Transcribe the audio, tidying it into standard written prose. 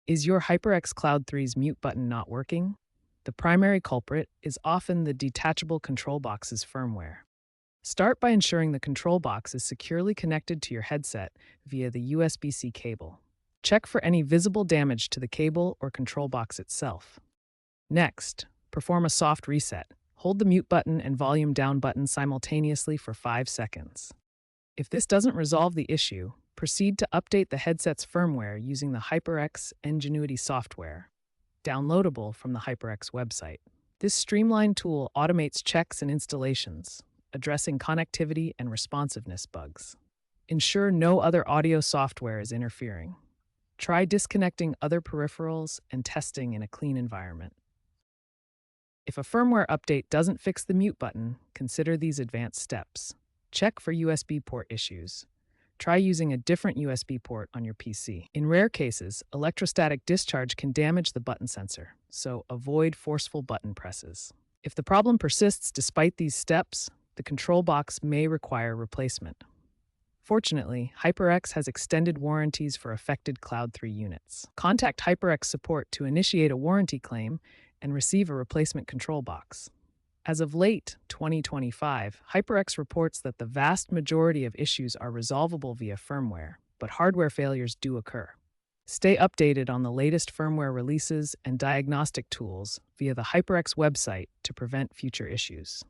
Is your HyperX Cloud 3's mute button not working? The primary culprit is often the detachable control box's firmware. Start by ensuring the control box is securely connected to your headset via the USB-C cable. Check for any visible damage to the cable or control box itself. Next, perform a soft reset. Hold the mute button and volume down button simultaneously for 5 seconds. If this doesn't resolve the issue, proceed to update the headset's firmware using the HyperX Ingenuity software, downloadable from the HyperX website. This streamlined tool automates checks and installations, addressing connectivity and responsiveness bugs. Ensure no other audio software is interfering. Try disconnecting other peripherals and testing in a clean environment. If a firmware update doesn't fix the mute button, consider these advanced steps. Check for USB port issues. Try using a different USB port on your PC. In rare cases, electrostatic discharge can damage the button sensor, so avoid forceful button presses. If the problem persists despite these steps, the control box may require replacement. Fortunately, HyperX has extended warranties for affected Cloud 3 units. Contact HyperX support to initiate a warranty claim and receive a replacement control box. As of late 2025, HyperX reports that the vast majority of issues are resolvable via firmware, but hardware failures do occur. Stay updated on the latest firmware releases and diagnostic tools via the HyperX website to prevent future issues.